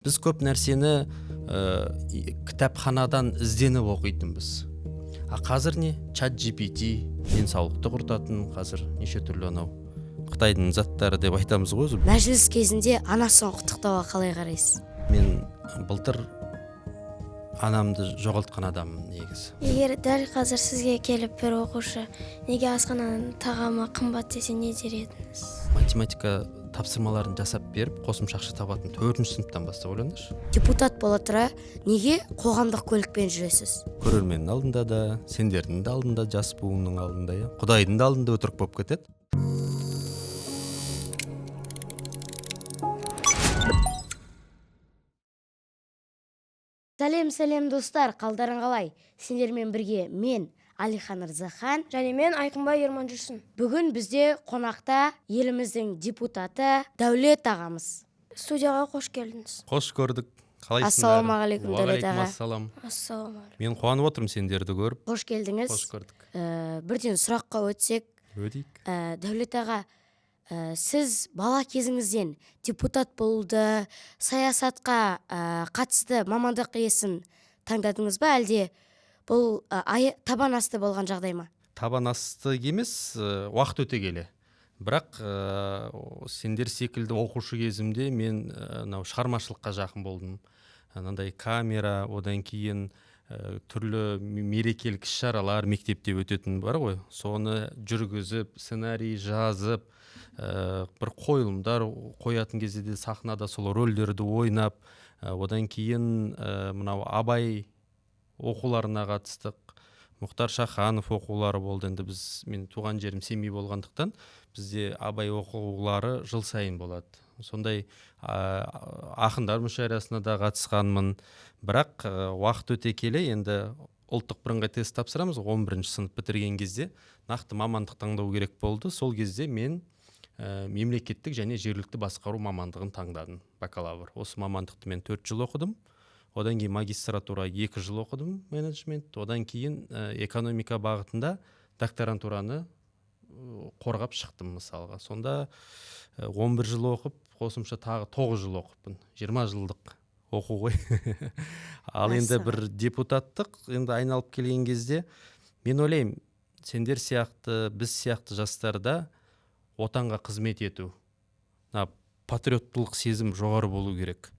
Біз көп нәрсені кітапханадан ізденіп оқитынбыз. А қазір не? Чат GPT, денсаулықты құртатын, қазір неше түрлі анау Қытайдың заттары деп айтамыз ғой. Мәжіліс кезінде анасын құттықтауға қалай қарайсыз? Мен былтыр анамды жоғалтқан адаммын негізі. Егер дәл қазір сізге келіп бір оқушы неге асхананың тағамы қымбат десе не дер едіңіз? Математика тапсырмаларын жасап беріп, қосымша ақша табатын 4-ші сыныптан бастап ойлаңдаршы. Депутат бола тұра неге қоғамдық көлікпен жүресіз? Көрерменнің алдында да, сендердің де алдында, жас буынның алдында, Құдайдың да алдында өтірік болып кетеді. Сәлем достар, қалдарың қалай? Сендермен бірге мен Алихан Рзахан Және мен Айқынбай Ерман жүрсін. Бүгін бізде қонақта еліміздің депутаты Дәулет ағамыз. Студияға қош келдіңіз. Қош көрдік. Қалайсыңдар? Ассалаумағалейкум, Дәулет аға. Ассалам. Ассалаумағалейкум. Мен қуанып отырмын сендерді көріп. Қош келдіңіз. Қош көрдік. Бірден сұраққа өтсек, Өтейік. Дәулет аға, сіз бала кезіңізден депутат болуды, саясатқа қатысты мамандық иесін таңдадыңыз ба, әлде бұл табан асты болған жағдай ма? Табан асты емес, уақыт өте келе. Бірақ сендер секілді оқушы кезімде мен шығармашылыққа жақын болдым. Анандай камера, одан кейін түрлі мерекелік іс-шаралар мектепте өтетін бар ғой. Соны жүргізіп, сценарий жазып, бір қойылымдар қоятын кезде де сахнада сол рөлдерді ойнап, одан кейін мынау Абай оқуларына қатыстық. Мұхтар Шаханов оқулары болды. Енді мен туған жерім Семей болғандықтан бізде Абай оқулары жыл сайын болады. Сондай ақындар мүшәйрасына да қатысқанмын. Бірақ уақыт өте келе енді ұлттық бірыңғай тест тапсырамыз, 11-ші сынып бітірген кезде нақты мамандық таңдау керек болды. Сол кезде мен мемлекеттік және жергілікті басқару мамандығын таңдадым, бакалавр. Осы мамандықты мен 4 жыл оқыдым. Одан кейін магистратура 2 жыл оқыдым, менеджмент. Одан кейін экономика бағытында докторантураны қорғап шықтым мысалға. Сонда 11 жыл оқып, қосымша тағы 9 жыл оқыппын. 20 жылдық оқу ғой. Ал енді бір депутаттық енді айналып келген кезде мен ойлаймын, сендер сияқты, біз сияқты жастарда отанға қызмет ету, патриоттылық сезім жоғары болу керек.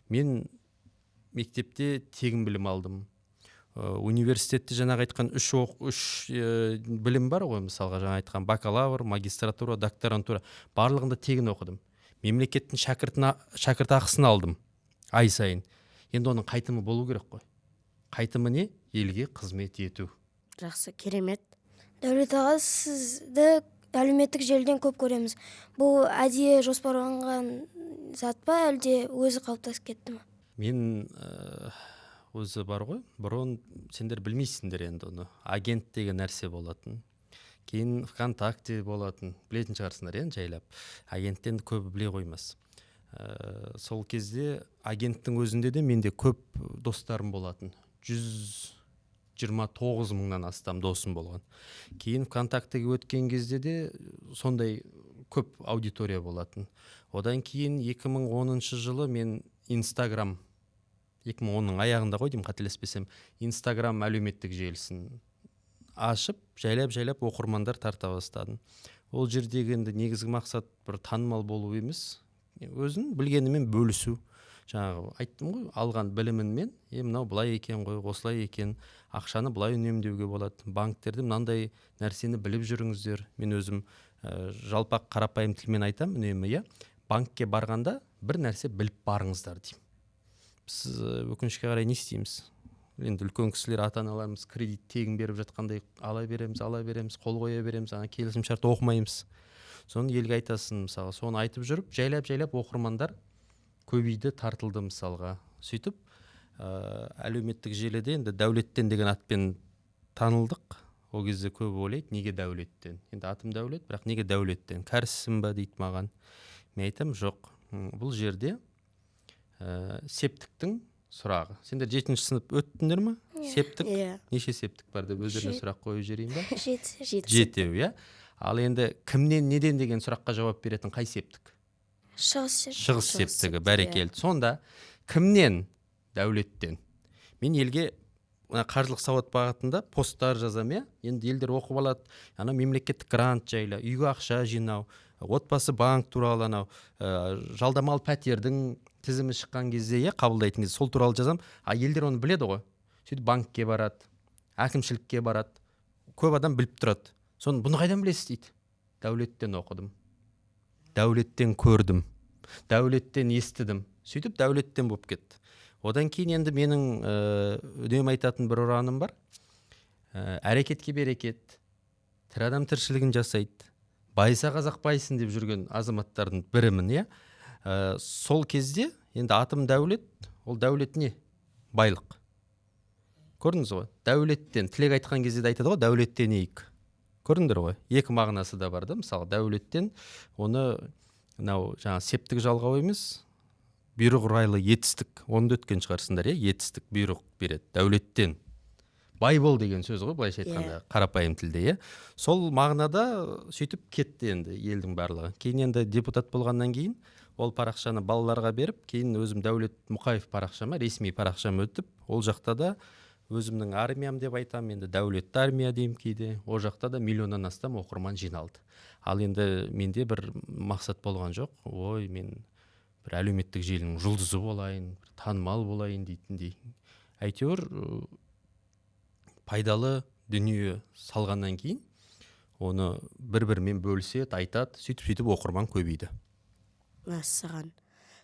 Мен мектепте тегін білім алдым. Университетте жаңағы айтқан 3 білім бар ғой, мысалға жаңа айтқан бакалавр, магистратура, докторантура. Барлығында тегін оқыдым. Мемлекеттің шәкірт ақысын алдым ай сайын. Енді оның қайтымы болу керек қой. Қайтымы не? Елге қызмет ету. Жақсы, керемет. Дәулет аға, сізді әлеуметтік желіден көп көреміз. Бұл әдейі жоспарланған зат па, әлде өзі қалыптасып кетті ме? Мен өзі бар ғой, бұрын сендер білмейсіңдер енді оны. Агент деген нәрсе болатын. Кейін ВКонтакте болатын. Білетін шығарсыңдар енді жайлап. Агенттен көбі біле қоймас. Сол кезде агенттің өзінде де менде көп достарым болатын. 129 мыңнан астам досым болған. Кейін ВКонтактеге өткен кезде де сондай көп аудитория болатын. Одан кейін 2010 жылы мен Инстаграм, 2010-ның аяғында ғой деймін, қателеспесем, Инстаграм әлеуметтік желісін ашып, жайлап оқырмандар тарта бастадым. Ол жердегі енді негізгі мақсат бір танымал болу емес, өзін білгенімен бөлісу. Жаңағы айттым ғой, алған білімінмен, мынау былай екен ғой, осылай екен, ақшаны былай үнемдеуге болады. Банктерде мынандай нәрсені біліп жүріңіздер. Мен өзім жалпақ қарапайым тілмен айтам, үнемі, банкке барғанда бір нәрсе біліп барыңыздар деймін. Біз өкінішке қарай не істейміз? Енді үлкен кісілер, ата-аналарымыз кредит тегін беріп жатқандай ала береміз, қол қоя береміз, келісім шарт оқымаймыз. Соны елге айтасың, мысалы, соны айтып жүріп, жайлап оқырмандар көбейді, тартылды мысалға. Сөйтіп, әлеуметтік желіде енді Дәулеттен деген атпен танылдық. Ол кезде көп ойлайды, неге Дәулеттен? Енді атым Дәулет, бірақ неге Дәулеттен? Кәрісім ба дейді маған. Мен айтам, жоқ. Бұл жерде септіктің сұрағы. Сендер 7-ші сынып өттіңдер ме? Септік? Неше септік бар деп өздеріне сұрақ қойып жіберейін ба? 7, Ал енді кімнен, неден деген сұраққа жауап беретін қай септік? Шығыс Шығыс септігі, бәрекелді. Сонда Кімнен? Дәулеттен. Мен елге қаржылық сауат бағытында посттар жазам, енді елдер оқып алады, мемлекеттік грант жайлы, үйге ақша жинау, отбасы банк туралы, жалдамалы пәтердің тізімі шыққан кезде, қабылдайтын кезде сол туралы жазам. Елдер оны біледі ғой. Сөйтіп банкке барады, әкімшілікке барады. Көп адам біліп тұрады. Соны бұны қайдан білесіз дейді. Дәулеттен оқыдым. Дәулеттен көрдім. Дәулеттен естідім. Сөйтіп дәулеттен болып кетті. Одан кейін енді менің үнемі айтатын бір ұраным бар. Әрекетке берекет. Тірі адам тіршілігін жасайды. Байса қазақ байсын деп жүрген азаматтардың бірімін, сол кезде енді атым дәулет, ол дәулет не? Байлық. Көрдіңіз ғой? Дәулеттен, тілек айтқан кезде де айтады ғой, дәулеттен ейік. Көрдіңдер ғой? Екі мағынасы да бар да, мысалы дәулеттен оны септік жалғау емес, бұйрық ұрайлы етістік, оны да өткен шығарсыңдар, етістік бұйрық береді. Дәулеттен бай бол деген сөз ғой, былайша айтқанда, қарапайым тілде, сол мағынада сөйтіп кетті енді елдің барлығы. Кейін енді депутат болғаннан кейін ол парақшаны балаларға беріп, кейін өзім Дәулет Мұқаев парақшама, ресми парақшам өтіп, ол жақта да өзімнің армиям деп айтам, енді дәулетті армия деймін кейде. Ол жақта да 1 миллионнан астам оқырман жиналды. Ал енді менде бір мақсат болған жоқ. Ой, мен бір әлеуметтік желінің жұлдызы болайын, танымал болайын дейтіндей. Әйтеуір пайдалы дүние салғаннан кейін оны бір-бірімен бөліседі, айтады, сөйтіп оқырман көбейді. Мәссаған.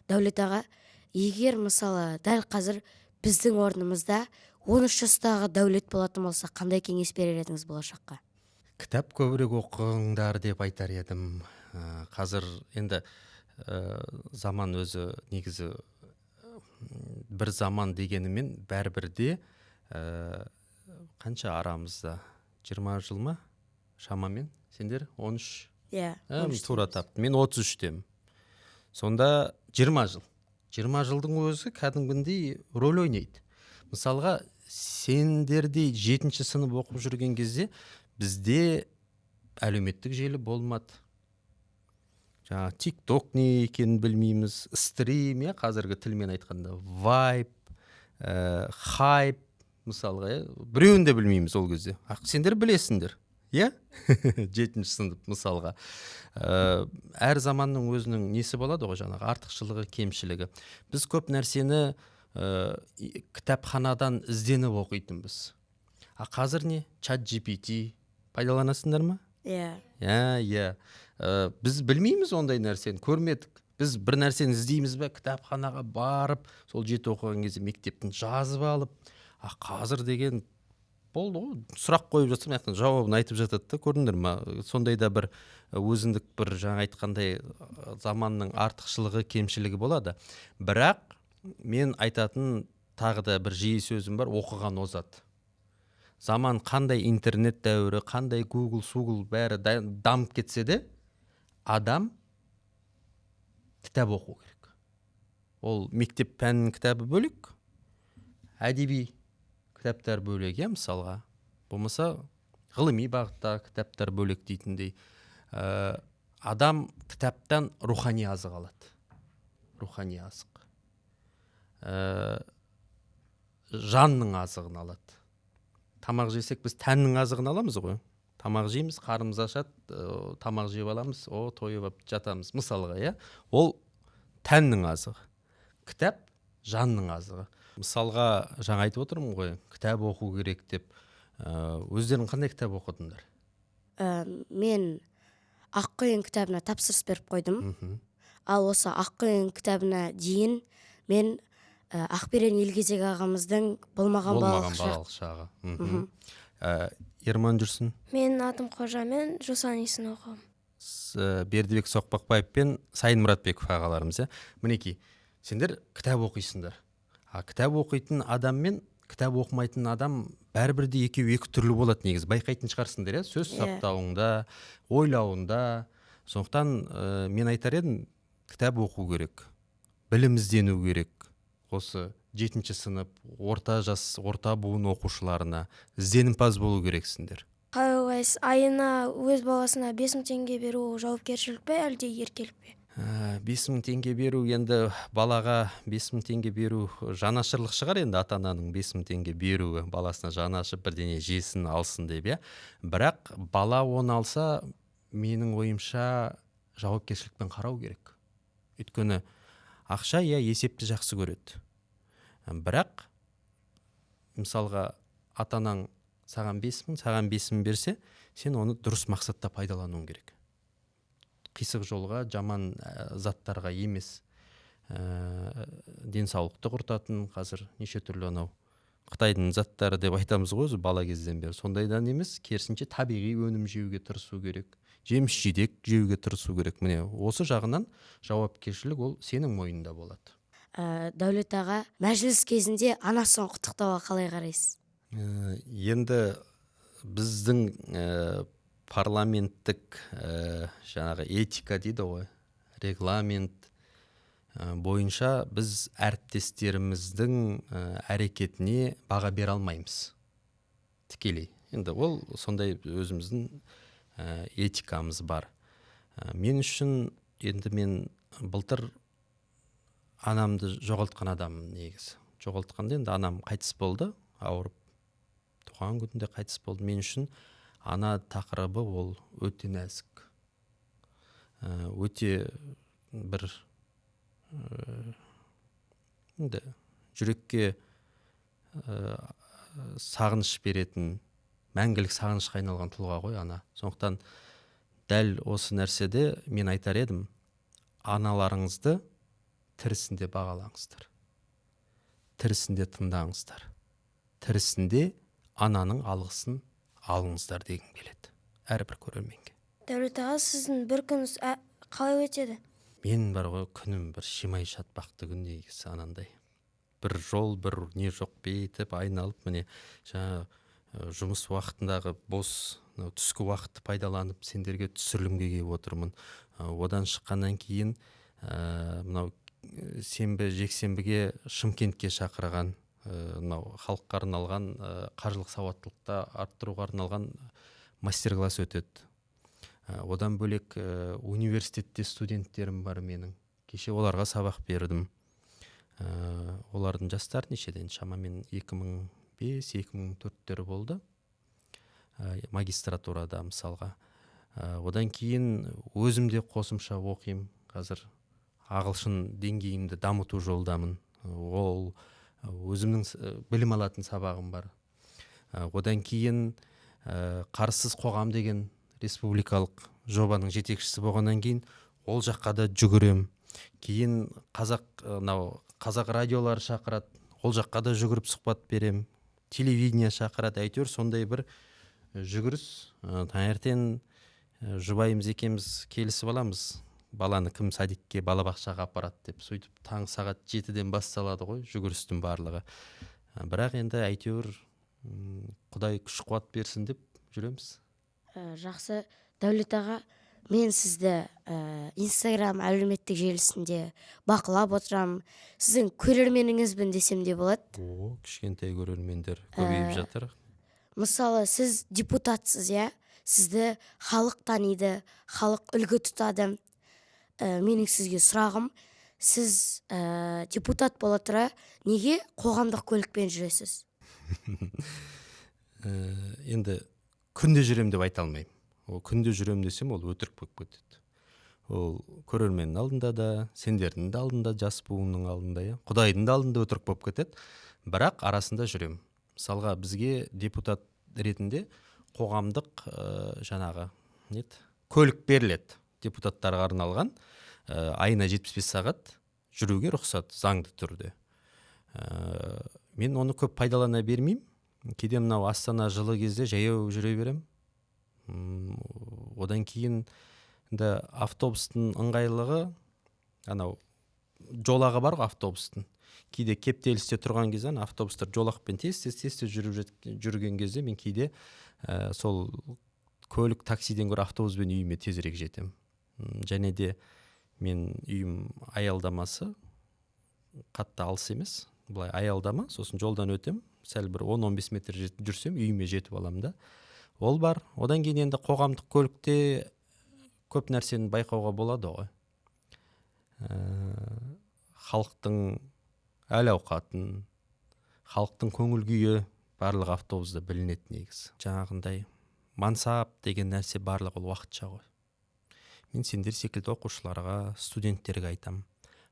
Дәулет аға, егер мысалы дәл қазір біздің орнымызда 13 жастағы Дәулет болатын болса, қандай кеңес берер едіңіз болашаққа? Кітап көбірек оқыңдар деп айтар едім. Қазір енді заман өзі негізі бір заман дегенімен бәрібірде қанша арамызда? 20 жыл ма? Шамамен? Сендер 13? Тура тапты. Мен 33-тем. Сонда 20 жыл. 20 жылдың өзі кәдімгідей рөл ойнайды. Мысалға, сендердей 7-ші сынып оқып жүрген кезде бізде әлеуметтік желі болмады. TikTok не екенін білмейміз, стрим, қазіргі тілмен айтқанда, вайб, хайп, мысалға, біреуін де білмейміз ол кезде. Сендер білесіңдер, 7-ші сынып мысалға. Әр заманның өзінің несі болады ғой, артықшылығы, кемшілігі. Біз көп нәрсені кітапханадан ізденіп оқитынбыз. Қазір не? Чат GPT пайдаланасыңдар ма? Біз білмейміз ондай нәрсені, көрмедік. Біз бір нәрсені іздейміз бе, кітапханаға барып, сол 7 оқыған кезде мектептің жазып алып, қазір деген болды ғой, сұрақ қойып жатсам, жауабын айтып жатады да, көрдіңдер ма? Сондай да бір өзіндік бір айтқандай заманның артықшылығы, кемшілігі болады. Бірақ мен айтатын тағы да бір жиі сөзім бар, оқыған озат. Заман қандай интернет дәуірі, қандай Google, бәрі дамып кетсе де, адам кітап оқу керек. Ол мектеп пәнінің кітабы бөлек, әдеби кітаптар бөлек, мысалға. Болмаса ғылыми бағытта кітаптар бөлек дейтіндей. Адам кітаптан рухани азық алады. Рухани азық. Жанның азығын алады. Тамақ жесек біз тәннің азығын аламыз ғой. Тамақ жейміз, қарнымыз ашады, тамақ жеп аламыз, тойып жатамыз. Мысалға, ол тәннің азығы. Кітап жанның азығы. Мысалға, жаңа айтып отырмын ғой, кітап оқу керек деп. Өздерің қандай кітап оқыдыңдар? Мен Аққұйын кітабына тапсырыс беріп қойдым. Ал осы Аққұйын кітабына дейін мен Ақберен Елгезек ағамыздың болмаған балалық шағы. Ерман жүрсін? Мен атым Қожа мен Жусан Исін оқым. Бердібек Соқпақбаев пен Сайын Мұратбеков ағаларымыз. Мінекей, сендер кітап оқисыңдар. Кітап оқитын адам мен кітап оқымайтын адам бәрібірде екеу екі түрлі болады негіз. Байқайтын шығарсыңдар, сөз саптауында, ойлауында. Сондықтан мен айтар едім, кітап оқу керек, білім іздену керек. Осы 7-ші сынып, орта жас, орта буын оқушыларына ізденімпаз болу керексіңдер. Айына өз баласына 5.000 теңге беру жауапкершілік пе, әлде еркелік пе? 5.000 теңге беру, енді балаға 5.000 теңге беру жанашырлық шығар, енді ата ананың 5.000 теңге беруі баласына жанашып бірдеңе жесін алсын деп, иә. Бірақ бала оны алса, менің ойымша жауапкершілікпен қарау керек. Өйткені ақша, иә, есепті жақсы көреді. Бірақ мысалға ата-анаң саған 5.000, саған 5.000 берсе, сен оны дұрыс мақсатта пайдалануың керек. Қисық жолға, жаман заттарға емес, денсаулықты құртатын, қазір неше түрлі анау Қытайдың заттары деп айтамыз ғой, бала кезден бері. Сондайдан емес, керісінше табиғи өнім жеуге тырысу керек, жеміс жидек жеуге тырысу керек. Міне осы жағынан жауапкершілік ол сенің мойнында болады. Дәулет аға, мәжіліс кезінде анасын құттықтауға қалай қарайсыз? Енді біздің парламенттік жаңағы этика дейді ғой, регламент бойынша біз әріптестеріміздің әрекетіне баға бере алмаймыз тікелей. Енді ол сондай өзіміздің этикамыз бар. Мен үшін енді мен былтыр анамды жоғалтқан адаммын негізі. Жоғалтқанда енді анам қайтыс болды, ауырып, туған күнінде қайтыс болды. Мен үшін ана тақырыбы ол өте нәзік, өте бір енді жүрекке сағыныш беретін, мәңгілік сағынышқа айналған тұлға ғой ана. Сондықтан дәл осы нәрседе мен айтар едім, аналарыңызды тірісінде бағалаңыздар, тірісінде тыңдаңыздар, тірісінде ананың алғысын алыңыздар дегім келеді әрбір көрерменге. Дәулет аға, сіздің бір күніңіз қалай өтеді? Мен бар ғой, күнім бір шимай шатпақты күн негізі анандай. Бір жол, бір не жоқ бейтіп, айналып, міне жаңа жұмыс уақытындағы бос түскі уақытты пайдаланып сендерге түсірілімге келіп отырмын. Одан шыққаннан кейін мынау сенбі жексенбіге Шымкентке шақырған, мынау халыққа арналған қаржылық сауаттылықты арттыруға арналған мастер-класс өтеді. Одан бөлек университетте студенттерім бар менің. Кеше оларға сабақ бердім. Олардың жастары нешеден? Шамамен 2005-2004 болды. Магистратурада мысалға. Одан кейін өзімде қосымша оқимын. Қазір ағылшын деңгейімді дамыту жолдамын. Ол өзімнің білім алатын сабағым бар. Одан кейін Қарсыз қоғам деген республикалық жобаның жетекшісі болғаннан кейін ол жаққа да жүгірем. Кейін қазақ радиолары шақырады, ол жаққа да жүгіріп сұхбат берем. Телевидение шақырады, әйтеуір сондай бір жүгіріс. Таңертең жұбайымыз екеуміз келісіп аламыз, баланы кім садикке, балабақшаға апарады деп. Сөйтіп таң сағат 7-ден басталады ғой жүгірістің барлығы. Бірақ енді әйтеуір Құдай күш қуат берсін деп жүреміз. Жақсы. Дәулет аға, мен сізді Инстаграм әлеуметтік желісінде бақылап отырам. Сіздің көрерменіңізбін десем де болады. Кішкентай көрермендер көбейіп жатыр. Мысалы, сіз депутатсыз, иә? Сізді халық таниды, халық үлгі тұтады. Менің сізге сұрағым, сіз депутат бола тұра неге қоғамдық көлікпен жүресіз? Енді күнде жүрем деп айта алмаймын. Ол күнде жүрем десем, ол өтірік болып кетеді. Ол көрерменнің алдында да, сендердің де алдында, жас буынның алдында, Құдайдың да алдында өтірік болып кетеді. Бірақ арасында жүрем. Мысалға бізге депутат ретінде қоғамдық жаңағы көлік беріледі. Депутаттарға арналған айына 75 сағат жүруге рұқсат заңды түрде. Мен оны көп пайдалана бермеймін. Кейде мынау Астана жылы кезде жаяу жүре берем. Одан кейін автобустың ыңғайлығы, анау жолағы бар ғой автобустың. Кейде кептелісте тұрған кезде автобустар жолақпен тез жүрген кезде мен кейде сол көлік таксиден гөрі автобуспен үйіме тезірек жетем. Және де мен үйім аялдамасы қатты алыс емес, былай аялдама, сосын жолдан өтем, сәл бір 10-15 метр жүрсем үйіме жетіп алам да. Ол бар. Одан кейін енді қоғамдық көлікте көп нәрсені байқауға болады ғой. халықтың әл ауқатын, халықтың көңіл күйі барлық автобуста білінеді негізі. Жаңағындай мансап деген нәрсе барлығы ол уақытша ғой. Мен сендер секілді оқушыларға, студенттерге айтам.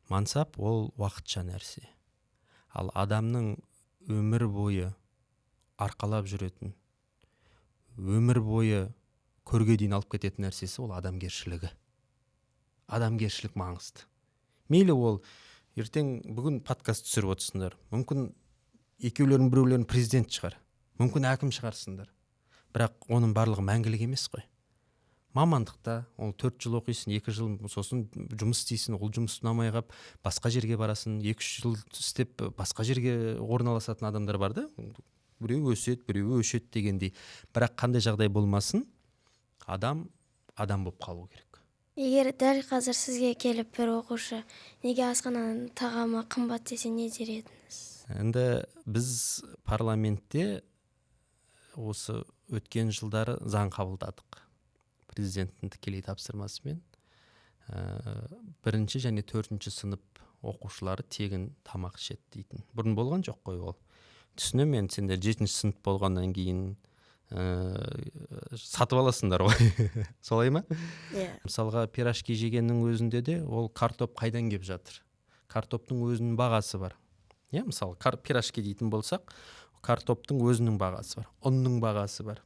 Мансап ол уақытша нәрсе. Ал адамның өмір бойы арқалап жүретін, өмір бойы көрге дейін алып кететін нәрсесі ол адамгершілігі. Адамгершілік маңызды. Мейлі ол ертең бүгін подкаст түсіріп отырсыңдар. Мүмкін біреулерін президент шығар. Мүмкін әкім шығарсыңдар. Бірақ оның барлығы мәңгілік емес қой. Мамандықта ол 4 жыл оқисың, 2 жыл сосын жұмыс істейсің, ол жұмыс ұнамай қалып басқа жерге барасың, 2-3 жыл істеп басқа жерге орналасатын адамдар бар да. Біреу өседі, біреу өшеді дегендей. Бірақ қандай жағдай болмасын, адам болып қалу керек. Егер дәл қазір сізге келіп бір оқушы неге асхананың тағамы қымбат десе не дер едіңіз? Енді біз парламентте осы өткен жылдары заң қабылдадық. Президенттің тікелей тапсырмасымен 1 және 4 сынып оқушылары тегін тамақ ішеді дейтін. Бұрын болған жоқ қой ол. Түсінемін, сендер 7 сынып болғаннан кейін сатып аласыңдар ғой. Солай ма? Мысалға пирожки жегеннің өзінде де ол картоп қайдан келіп жатыр? Картоптың өзінің бағасы бар. Мысалы пирожки дейтін болсақ, картоптың өзінің бағасы бар, ұнның бағасы бар.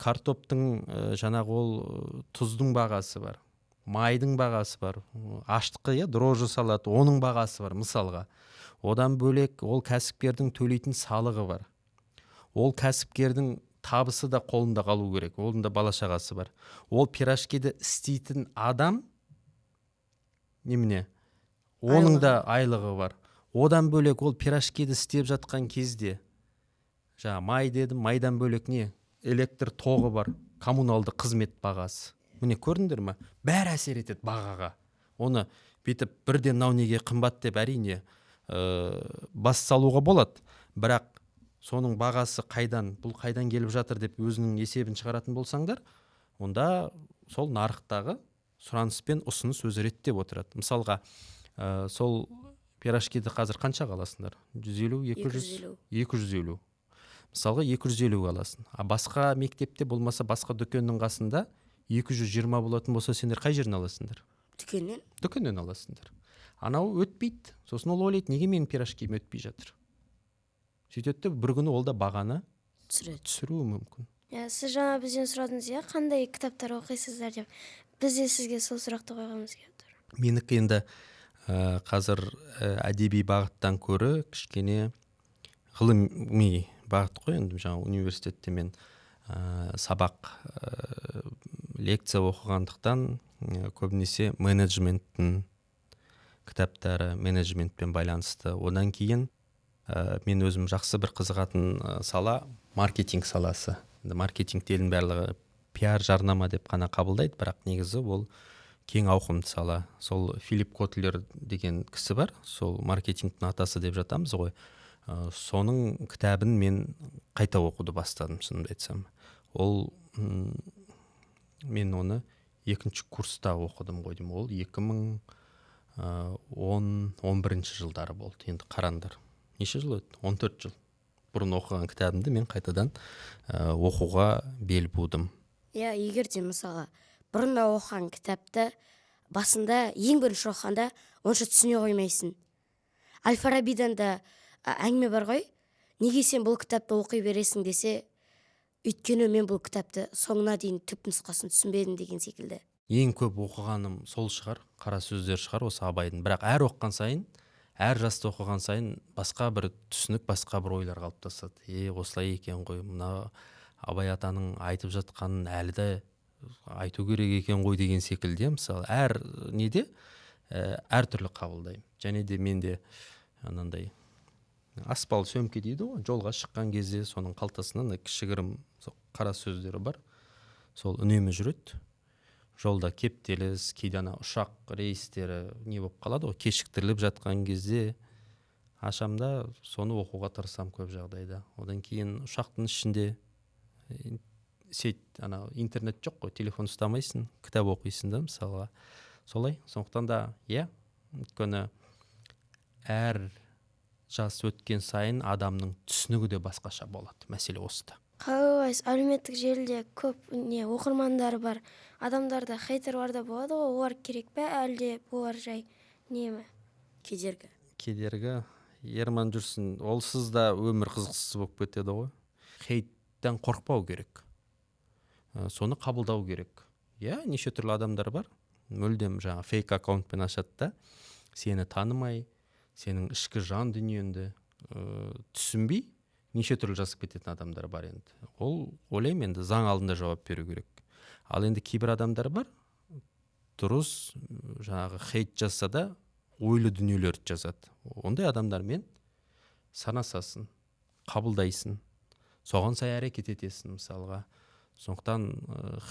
Картоптың жаңағы ол тұздың бағасы бар, майдың бағасы бар, аштыққа дрожжи салаты, оның бағасы бар мысалға. Одан бөлек ол кәсіпкердің төлейтін салығы бар. Ол кәсіпкердің табысы да қолында қалу керек, оның да бала шағасы бар. Ол пирожкиді істейтін адам немене? Оның да айлығы бар. Одан бөлек ол пирожкиді істеп жатқан кезде май дедім, майдан бөлек не? Электр тоғы бар, коммуналды қызмет бағасы. Міне көрдіңдер ме? Бәрі әсер етеді бағаға. Оны бүйтіп бірден мынау неге қымбат деп әрине бас салуға болады. Бірақ соның бағасы бұл қайдан келіп жатыр деп өзінің есебін шығаратын болсаңдар, онда сол нарықтағы сұраныс пен ұсыныс өзі реттеп отырады. Мысалға, сол пирожкиді қазір қаншаға аласыңдар? 150, 200, 250. Мысалға 250 аласың. Басқа мектепте болмаса басқа дүкеннің қасында 220 болатын болса, сендер қай жерін аласыңдар? Дүкеннен аласыңдар. Анау өтпейді. Сосын ол ойлайды, неге менің пирожким өтпей жатыр? Сөйтеді, бір күні ол да бағаны түсіруі мүмкін. Сіз жаңа бізден сұрадыңыз, қандай кітаптар оқисыздар деп. Біз де сізге сол сұрақты қойғымыз келіп тұр. Менікі енді қазір әдеби бағыттан көрі кішкене ғылыми бағыт қой. Енді жаңа университетте мен сабақ лекция оқығандықтан көбінесе менеджменттің кітаптары, менеджментпен байланысты. Одан кейін мен өзім жақсы бір қызығатын сала маркетинг саласы. Маркетинг делін барлығы пиар, жарнама деп қана қабылдайды, бірақ негізі ол кең ауқымды сала. Сол Филипп Котлер деген кісі бар, сол маркетингтің атасы деп жатамыз ғой. Соның кітабын мен қайта оқуды бастадым, шынымды айтсам. Мен оны 2-ші курста оқыдым ғой деймін. Ол 2010-11 жылдары болды. Енді қараңдар. Неше жыл өтті? 14 жыл. Бұрын оқыған кітабымды мен қайтадан оқуға бел будым. Егер де мысалы бұрын оқыған кітапты басында ең бірінші оқығанда онша түсіне қоймайсың. Әл-Фарабидан да әңгіме бар ғой, неге сен бұл кітапты оқи бересің десе, өйткені мен бұл кітапты соңына дейін түп нұсқасын түсінбедім деген секілді. Ең көп оқығаным сол шығар, қара сөздер шығар осы Абайдың. Бірақ әр оқыған сайын, әр жасты оқыған сайын басқа бір түсінік, басқа бір ойлар қалыптасады. Осылай екен ғой, мына Абай атаның айтып жатқанын әлі де айту керек екен ғой деген секілді. Мысалы, әр неде әр түрлі қабылдаймын. Және де менде анандай аспал сөмке дейді ғой, жолға шыққан кезде соның қалтасынан кішігірім қара сөздері бар. Сол үнемі жүреді. Жолда кептеліс, кейде ұшақ рейстері не болып қалады ғой, кешіктіріліп жатқан кезде ашамда соны оқуға тырысам көп жағдайда. Одан кейін ұшақтың ішінде интернет жоқ қой, телефон ұстамайсың, кітап оқисың да мысалға. Солай, сондықтан да өйткені әр жас өткен сайын адамның түсінігі де басқаша болады. Мәселе осыда. Қалай ойлайсыз, әлеуметтік желіде көп оқырмандары бар адамдарда хейтерлар болады ғой, олар керек пе, әлде олар жай неме? Кедергі Ерман жүрсін, олсыз да өмір қызықсыз болып кетеді ғой. Хейттен қорықпау керек. Соны қабылдау керек. Неше түрлі адамдар бар. Мүлдем жаңа фейк аккаунтпен ашады да, сені танымай, сенің ішкі жан дүниеңді түсінбей, неше түрлі жазып кететін адамдар бар енді. Ол ойлаймын енді заң алдында жауап беру керек. Ал енді кейбір адамдар бар, дұрыс жаңағы хейт жазса да ойлы дүниелерді жазады. Ондай адамдармен санасасын, қабылдайсың, соған сай әрекет етесің мысалға. Сондықтан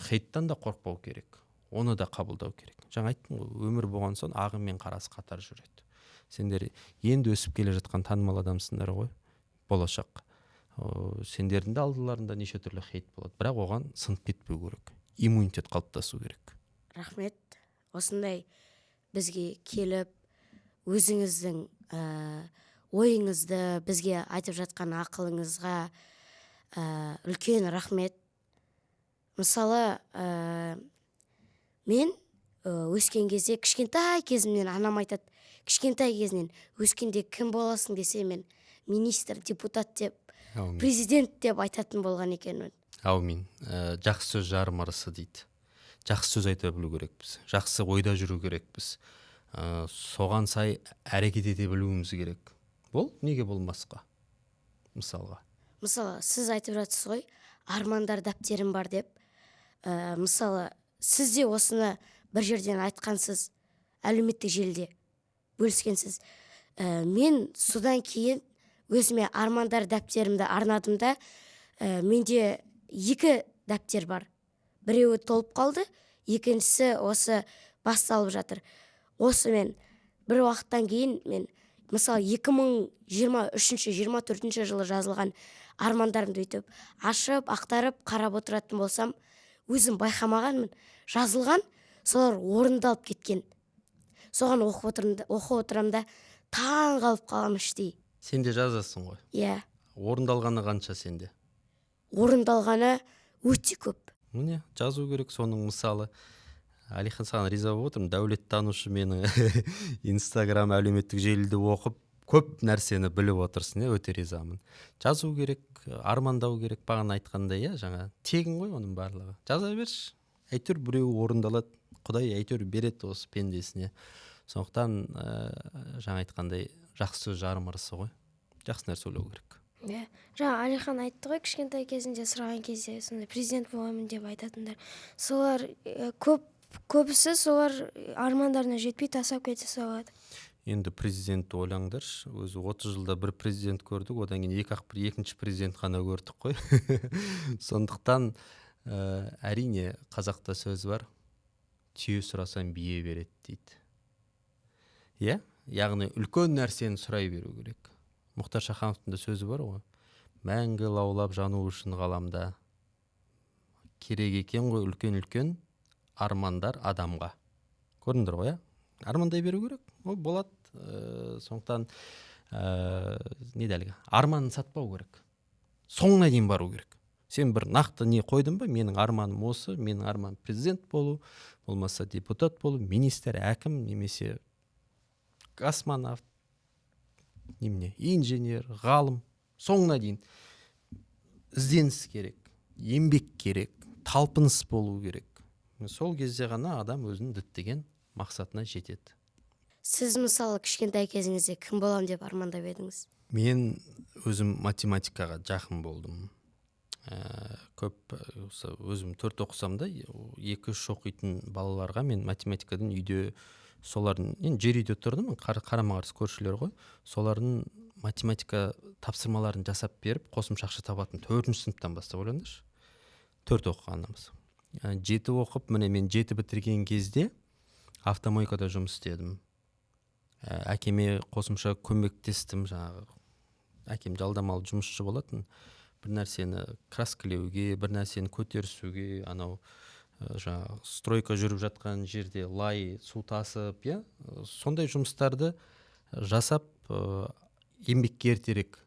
хейттан да қорықпау керек. Оны да қабылдау керек. Жаңа айттым ғой, өмір болған соң ағы мен қарасы қатар жүреді. Сендер енді өсіп келе жатқан танымал адамсыңдар ғой, болашақ. Сендердің де алдыларында неше түрлі хейт болады, бірақ оған сынып кетпеу керек. Иммунитет қалыптасу керек. Рахмет. Осындай бізге келіп, өзіңіздің ойыңызды бізге айтып жатқан ақылыңызға үлкен рахмет. Мысалы, мен өскен кезде, кішкентай кезімнен анам айтады, кішкентай кезінен өскенде кім боласың десе, мен министр, депутат деп, президент деп айтатын болған екенмін. Аумин. Жақсы сөз жарым ырысы дейді. Жақсы сөз айта білу керекпіз. Жақсы ойда жүру керекпіз. Соған сай әрекет ете білуіміз керек. Бұл неге болмасқа? Мысалға. Мысалы, сіз айтып жатсыз ғой, армандар дәптерім бар деп. Мысалы, сіз де осыны бір жерден айтқансыз, әлеуметтік желіде бөліскенсіз. Мен содан кейін өзіме армандар дәптерімді арнадым да, менде 2 дәптер бар. Біреуі толып қалды, екіншісі осы басталып жатыр. Осы мен бір уақыттан кейін, мен мысалы 2023-24 жылы жазылған армандарымды өйтіп ашып, ақтарып, қарап отыратын болсам, өзім байқамағанмын, жазылған, солар орындалып кеткен. Соған оқып отырамда таң қалып қалам іштей. Сен де жазасың ғой. Иә. Орындалғаны қанша сенде? Орындалғаны өте көп. Міне, жазу керек. Соның мысалы, Алихан, саған риза болып отырмын. Дәулеттанушы менің Инстаграм әлеуметтік желіде оқып, көп нәрсені біліп отырсың, өте ризамын. Жазу керек, армандау керек, бағана айтқандай, жаңа тегін ғой оның барлығы. Жаза берші. Әйтеуір біреуі орындалады. Құдай әйтеуір береді осы пендесіне. Сондықтан жаңа айтқандай, жақсы сөз жарым ырысы ғой. Жақсы нәрсе ойлау керек. Жаңа Алихан айтты ғой, кішкентай кезінде сұраған кезде сондай президент боламын деп айтатындар. Солар көбісі солар армандарына жетпей тастап кете салады. Енді президент ойлаңдаршы, өзі 30 жылда бір президент көрдік, одан кейін екінші президент қана көрдік қой. Сондықтан әрине қазақта сөз бар, түйе сұрасаң бие береді дейді. Яғни үлкен нәрсені сұрай беру керек. Мұхтар Шахановтың да сөзі бар ғой, мәңгі лаулап жану үшін ғаламда керек екен ғой үлкен армандар адамға. Көрдіңдер ғой, армандай беру керек, ол болады. Сондықтан не дәлгі, арманын сатпау керек, соңына дейін бару керек. Сен бір нақты не қойдың ба, менің арманым осы, менің арманым президент болу, болмаса депутат болу, министр, әкім, немесе космонавт, инженер, ғалым, соңына дейін ізденіс керек, еңбек керек, талпыныс болу керек. Сол кезде ғана адам өзінің діттеген мақсатына жетеді. Сіз мысалы кішкентай кезіңізде кім болам деп армандап едіңіз? Мен өзім математикаға жақын болдым. Көп өзім 4 оқысам да, 2-3 оқитын балаларға мен математикадан үйде, солардың, жер үйде тұрдым, қарама-қарсы көршілер ғой, солардың математика тапсырмаларын жасап беріп, қосымша ақша табатын 4-ші сыныптан бастап ойлаңдаршы. 4 оқығанымыз. 7 оқып, міне мен 7 бітірген кезде автомойкада жұмыс істедім. Әкеме қосымша көмектестім, жаңағы әкем жалдамалы жұмысшы болатын, бір нәрсені краскілеуге, бір нәрсені көтерісуге, анау жаңағы стройка жүріп жатқан жерде лай су тасып, иә, сондай жұмыстарды жасап еңбекке ертерек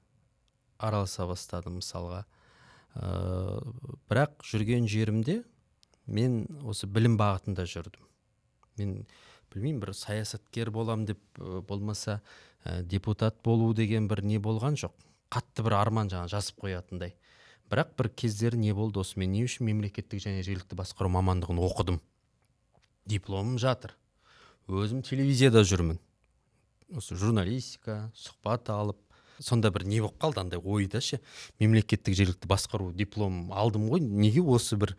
араласа бастадым мысалға. Бірақ жүрген жерімде мен осы білім бағытында жүрдім. Мен білмеймін, бір саясаткер болам деп, болмаса депутат болу деген бір не болған жоқ. Қатты бір арман жаңа жазып қоятындай. Бірақ бір кездері не болды, осы мен не үшін мемлекеттік және жергілікті басқару мамандығын оқыдым. Дипломым жатыр. Өзім телевизияда жүрмін. Осы журналистика, сұхбат алып, сонда бір не болып қалды, андай ойда ше, мемлекеттік жергілікті басқару диплом алдым ғой, неге осы бір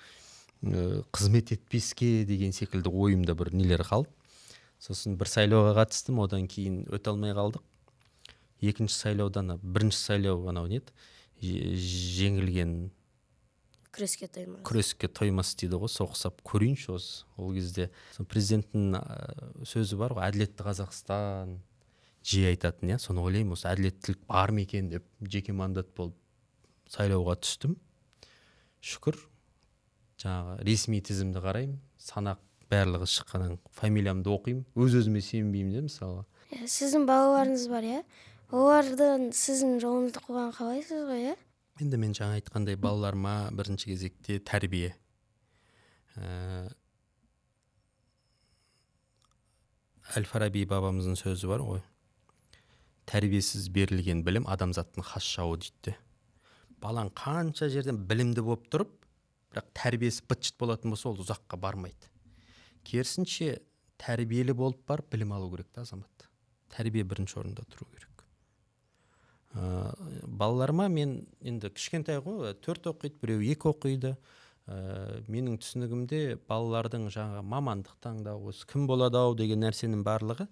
қызмет етпеске деген секілді ойымда бір нелер қалды. Сосын бір сайлауға қатыстым, одан кейін өте алмай қалдық. Екінші сайлаудан бірінші сайлау анау не еді, жеңілген күреске тоймас дейді ғой, соғысып көрейінші осы. Ол кезде президенттің сөзі бар ғой, әділетті Қазақстан жиі айтатын, иә, соны ойлаймын, осы әділеттілік бар ма екен деп жеке мандат болып сайлауға түстім. Шүкір, жаңағы ресми тізімді қараймын, санақ барлығы шыққаннан фамилиямды оқимын, өз-өзіме сенбеймін де мысалы. Сіздің балаларыңыз бар, иә? Олардан сіздің жолыңызды қуған қалайсыз ғой, иә? Енді мен жаңа айтқандай балаларыма бірінші кезекте тәрбие. Әл-Фараби бабамыздың сөзі бар ғой. Тәрбиесіз берілген білім адамзаттың хас жауы дейді. Балаң қанша жерден білімді болып тұрып, бірақ тәрбиесі быт-шыт болатын болса, ол ұзаққа бармайды. Керісінше тәрбиелі болып барып білім алу керек та азамат. Тәрбие бірінші орында тұру керек. Балаларыма мен енді кішкентай ғой, 4 оқиды, біреу 2 оқиды. Менің түсінігімде балалардың жаңа мамандық таңдау, осы кім болады ау деген нәрсенің барлығы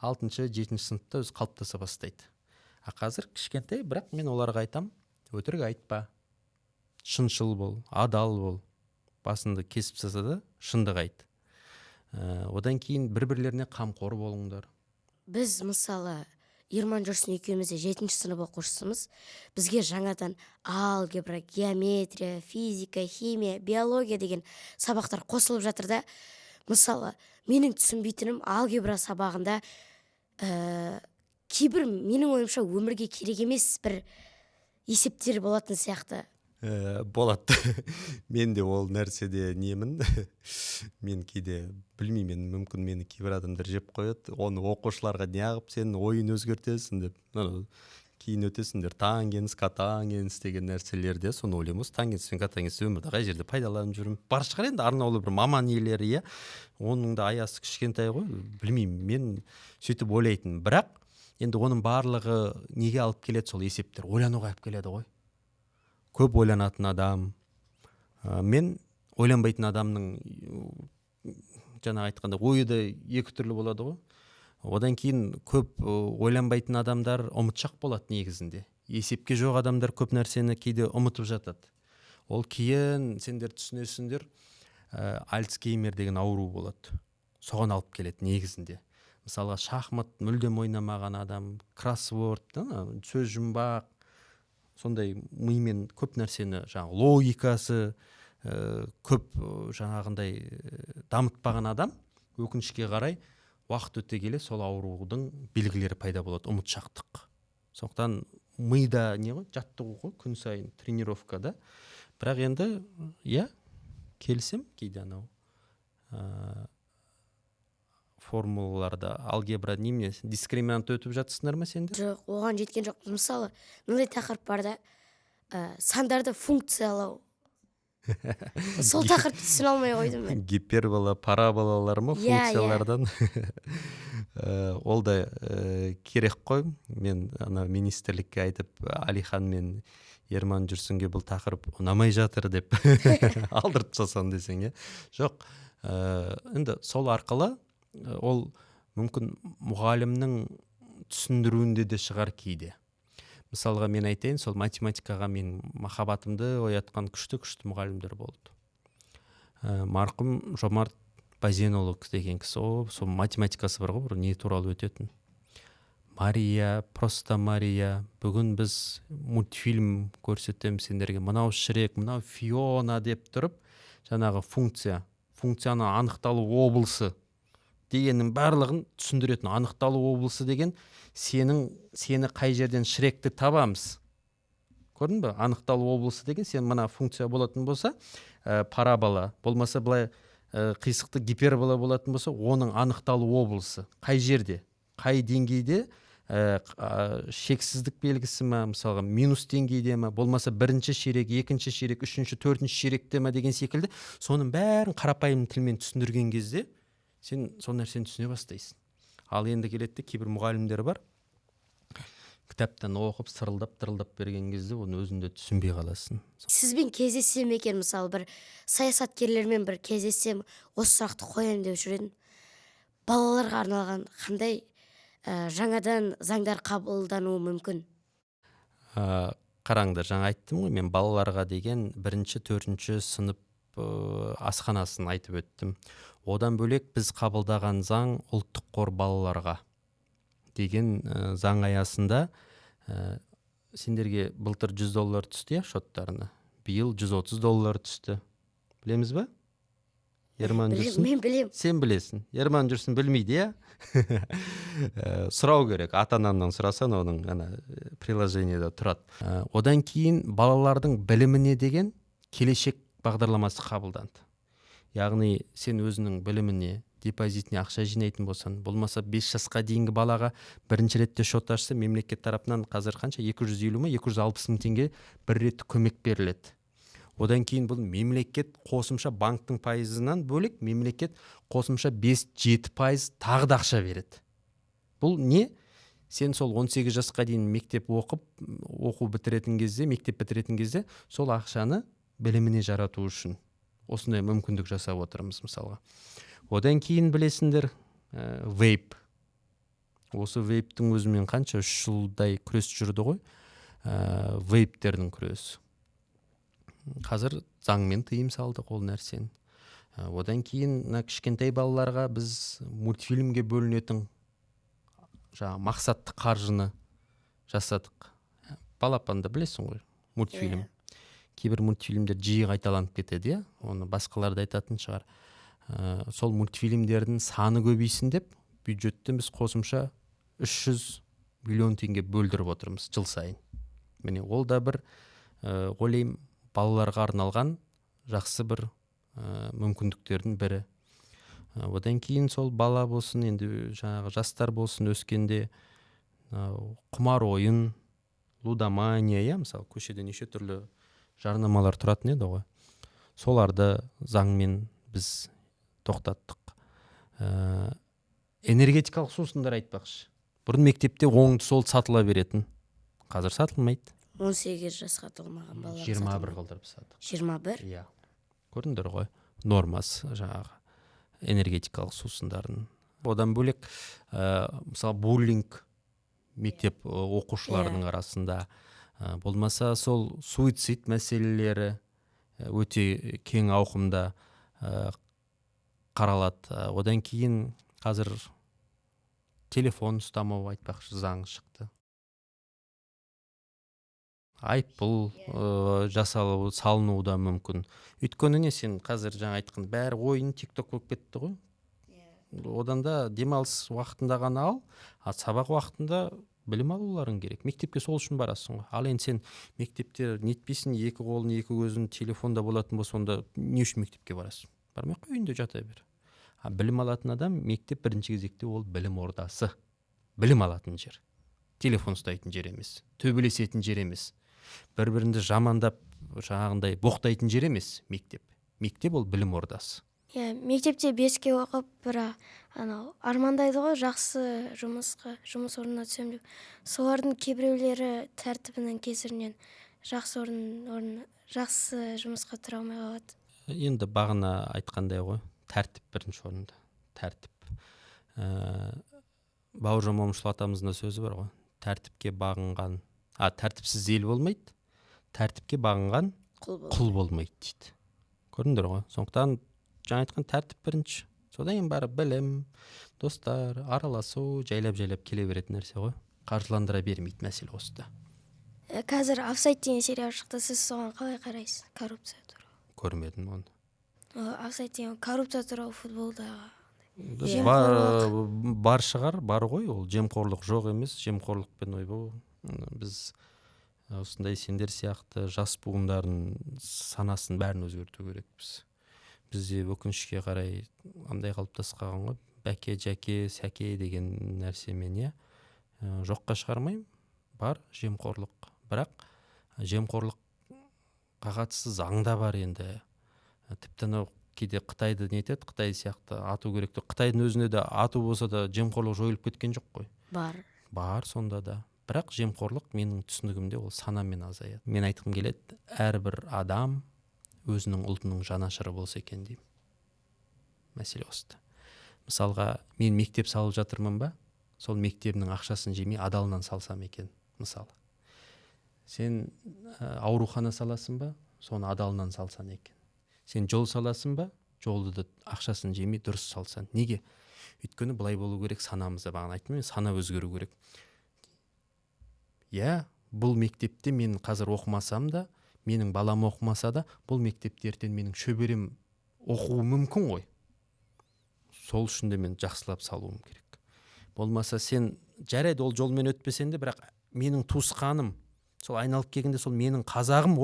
6-7 сыныпта өз қалыптаса бастайды. Қазір кішкентай, бірақ мен оларға айтам, өтірік айтпа, шыншыл бол, адал бол, басынды кесіп тастаса да шындық айт. Одан кейін бір-бірлеріне қамқор болыңдар. Біз мысалы Ерман Жүрсін екеуміз 7-ші сынып оқушысымыз. Бізге жаңадан алгебра, геометрия, физика, химия, биология деген сабақтар қосылып жатыр да. Мысалы, менің түсінбейтінім алгебра сабағында кейбір менің ойымша өмірге керек емес бір есептер болатын сияқты. Болады. Мен де ол нәрседе немін. Мен кейде білмеймін, мүмкін мені кейбір адамдар жеп қояды. Оны оқушыларға неғып сен ойын өзгертесің деп. Кейін өтесіңдер тангенс, катангенс деген нәрселерде, соны ойлаймын. Тангенс пен катангенс өмірде қай жерде пайдаланып жүрмін. Бар шығар енді арнаулы бір маман иелері, иә. Оның да аясы кішкентай ғой. Білмеймін, мен сөйтіп ойлайтын. Бірақ енді оның барлығы неге алып келеді сол есептер? Ойлануға алып келеді ғой. Көп ойланатын адам. Мен ойланбайтын адамның жаңа айтқанда ойы да екі түрлі болады ғой. Одан кейін көп ойланбайтын адамдар ұмытшақ болады негізінде. Есепке жоқ адамдар көп нәрсені кейде ұмытып жатады. Ол кейін сендер түсінесіңдер, Альцгеймер деген ауру болады. Соған алып келеді негізінде. Мысалға шахмат мүлдем ойнамаған адам, кроссворд, сөз жұмбақ, сондай мимен көп нәрсені, жаңағы логикасы көп жаңағындай дамытпаған адам өкінішке қарай уақыт өте келе сол аурудың белгілері пайда болады, ұмытшақтық. Сондықтан мида не ғой, жаттығу ғой, күн сайын тренировкада. Бірақ енді, иә, келсем кейде анау формулаларда алгебра неме, дискриминант өтіп жатсыңдар ма сендер? Жоқ, оған жеткен жоқ. Мысалы, мындай тақырып бар да, сандарды функциялау. Сол тақырыпты түсіне алмай қойдым мен. Гипербола, параболалар ма, функциялардан? Ол да керек қой. Мен министрлікке айтып, Алихан мен Ерман Жүрсінге бұл тақырып ұнамай жатыр деп алдырып тастасам десең, е. Жоқ, енді сол арқылы ол мүмкін мұғалімнің түсіндіруінде де шығар кейде. Мысалға мен айтайын, сол математикаға мен махаббатымды оятқан күшті мұғалімдер болды. Марқұм Жомарт Базенұлы деген кісі, сол математикасы бар ғой, бір не туралы өтетін. Мария, просто Мария. Бүгін біз мультфильм көрсетеміз сендерге. Мынау Шрек, мынау Фиона деп тұрып, жаңағы функцияны анықталу облысы дегеннің барлығын түсіндіретін. Анықталу облысы деген сені қай жерден шректі табамыз. Көрдің бе? Анықталу облысы деген сен мына функция болатын болса, парабола, болмаса былай қисықты гипербола болатын болса, оның анықталу облысы қай жерде, қай деңгейде, шексіздік белгісі ма, мысалға минус деңгейде ма, болмаса бірінші ширек, екінші ширек, үшінші, төртінші ширекте ма деген секілді, соның бәрін қарапайым тілмен түсіндірген кезде сен сол нәрсені түсіне бастайсың. Ал енді келеді, кейбір мұғалімдер бар, кітаптан оқып сырылдап берген кезде оны өзінде түсінбей қаласың. Сізбен кездессем екен, мысалы бір саясаткерлермен бір кездессем, осы сұрақты қояйын деп жүр едім. Балаларға арналған қандай жаңадан заңдар қабылдануы мүмкін? Қараңдар, жаңа айттым ғой, мен балаларға деген 1-4 сынып асханасын айтып өттім. Одан бөлек біз қабылдаған заң ұлттық қор балаларға деген заң аясында сендерге былтыр $100 түсті, шоттарына. Биыл $130 түсті. Білеміз бе? Ерман жүрсін? Мен білем. Сен білесің. Ерман жүрсін білмейді, сұрау керек. Ата-анамнан сұрасан, оның приложениеде тұрады. Одан кейін балалардың біліміне деген келешек бағдарламасы қабылданды. Яғни сен өзінің біліміне, депозитіне ақша жинайтын болсан, болмаса 5 жасқа дейінгі балаға бірінші ретте шот ашса, мемлекет тарапынан қазір қанша, 250 ма, 260 мың теңге бір рет көмек беріледі. Одан кейін бұл мемлекет қосымша банктың пайызынан бөлек, мемлекет қосымша 5-7% тағы да ақша береді. Бұл не? Сен сол 18 жасқа дейін мектеп оқу бітіретін кезде, мектеп бітіретін кезде, сол ақшаны біліміне жарату үшін осындай мүмкіндік жасап отырмыз мысалға. Одан кейін білесіңдер, вейп. Осы вейптің өзімен қанша 3 жылдай күрес жүрді ғой, вейптердің күресі. Қазір заңмен тыйым салдық ол нәрсені. Одан кейін кішкентай балаларға біз мультфильмге бөлінетін мақсатты қаржыны жасадық. Балапанды білесің ғой, мультфильм. Кейбір мультфильмдер жиі қайталанып кетеді, оны басқалар да айтатын шығар. Сол мультфильмдердің саны көбейсін деп, бюджеттен біз қосымша 300 миллион теңге бөлдіріп отырмыз жыл сайын. Міне, ол да бір ойлаймын балаларға арналған жақсы бір мүмкіндіктердің бірі. Одан кейін сол бала болсын, енді жаңағы жастар болсын өскенде құмар ойын, лудомания, мысалы көшеде неше түрлі жарнамалар тұратын еді ғой. Соларды заңмен біз тоқтаттық. Энергетикалық сусындар айтпақшы. Бұрын мектепте оңды сол сатыла беретін. Қазір сатылмайды. 18 жасқа толмаған балалар 21 қылдырып сатық. 21? Иә. Көрдіңдер ғой, нормасы жаңағы энергетикалық сусындарын. Одан бөлек, мысалы буллинг мектеп оқушыларының арасында, болмаса сол суицид мәселелері өте кең ауқымда қаралады. Одан кейін қазір телефон ұстамау айтпақшы заң шықты. Айыппұл жасалуы, салынуы да мүмкін. Өйткені не, сен қазір жаңа айтқан бәрі ойын TikTok болып кетті ғой. Одан да демалыс уақытында ғана ал, сабақ уақытында білім алуларың керек. Мектепке сол үшін барасың ғой. Ал енді сен мектепте нетпейсің, 2 қолың, 2 көзің телефонда болатын болса, онда не үшін мектепке барасың? Бармай қой, үйінде жата бер. Білім алатын адам, мектеп бірінші кезекте ол білім ордасы. Білім алатын жер. Телефон ұстайтын жер емес, төбелесетін жер емес. Бір-бірінді жамандап, жаңағындай боқтайтын жер емес мектеп. Мектеп ол білім ордасы. Мектепте 5-ке оқып, армандайды ғой, жақсы жұмыс орнына түсем деп. Солардың кейбіреулері тәртібінің кесірінен жақсы жұмысқа тұра алмай қалады. Енді бағына айтқандай ғой, тәртіп бірінші орында. Тәртіп. Бауыржан Момышұлы атамыздың сөзі бар ғой. Тәртіпке бағынған, тәртіпсіз ел болмайды, тәртіпке бағынған құл болмайды дейді. Көрдіңдер ғой. Сондықтан жаңа айтқан тәртіп бірінші. Содан кейін бары білім, достар, араласу, жайлап келе беретін нәрсе ғой. Қаржыландыра бермейді мәселе осыда. Қазір офсайд деген сериал шықты, сіз соған қалай қарайсыз? Коррупция туралы. Көрмедім оны. Аксайтин коррупция тууралуу футболдагы. Бар шығар, бар ғой, ол жемқорлық жоқ емес, жемқорлықпен ойбу. Біз осындай сендер сияқты жас буындардың санасын бәрін өзгерту керекпіз. Бізде өкінішке қарай андай қалыптасқан ғой, бәке, жәке, сәке деген нәрсемен, иә, жоққа шығармаймын, бар жемқорлық. Бірақ жемқорлыққа қатысты заңда бар енді. Тіпті анау кейде Қытайды нетеді, Қытай сияқты ату керек. Қытайдың өзінде де ату болса да жемқорлық жойылып кеткен жоқ қой. Бар сонда да. Бірақ жемқорлық менің түсінігімде ол санамен азаяды. Мен айтқым келеді, әрбір адам өзінің ұлтының жанашыры болса екен деймін. Мәселе осыда. Мысалға, мен мектеп салып жатырмын ба, сол мектебінің ақшасын жемей адалынан салсам екен, мысалы. Сен аурухана саласың ба, соны адалынан салсан екен. Сен жол саласың ба, жолды да ақшасын жемей дұрыс салсан. Неге? Өйткені былай болу керек, санамызда, бағана айттым мен, сана өзгеру керек. Иә, бұл мектепте мен қазір оқымасам да, менің балам оқымаса да, бұл мектепте ертең менің шөберем оқуы мүмкін ғой. Сол үшін де мен жақсылап салуым керек. Болмаса сен жарайды ол жолмен өтпесен де, бірақ менің туысқаным, сол айналып келгенде сол менің қазағым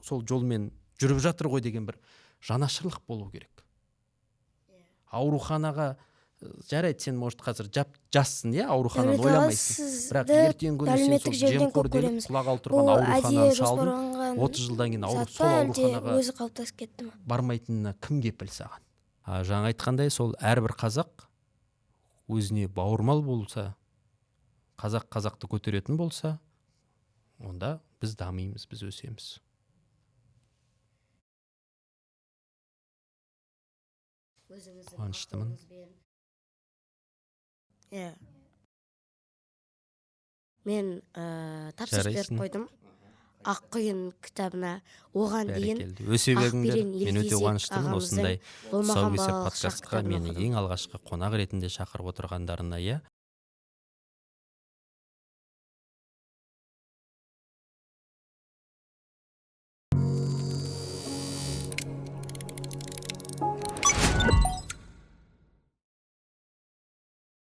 сол жолмен жүріп жатыр ғой деген бір жанашырлық болу керек. Ауруханаға жарайды, сен может қазір жассың, иә, аурухананы ойламайсың. Бірақ ертең күні сен сол жемқор деп құлағалы тұрған аурухананы салдың, 30 жылдан кейін сол ауруханаға өзі қалыптасып кетті ме? Бармайтынына кім кепіл саған? Жаңа айтқандай, сол әрбір қазақ өзіне бауырмал болса, қазақты көтеретін болса, онда біз дамимыз, біз өсеміз. Қуаныштымын. Мен тапсырыс беріп қойдым Аққұйын кітабына. Оған дейін өсе беріңдер. Мен өте қуаныштымын осындай тұсаукесер подкастқа мені ең алғашқы қонақ ретінде шақырып отырғандарына.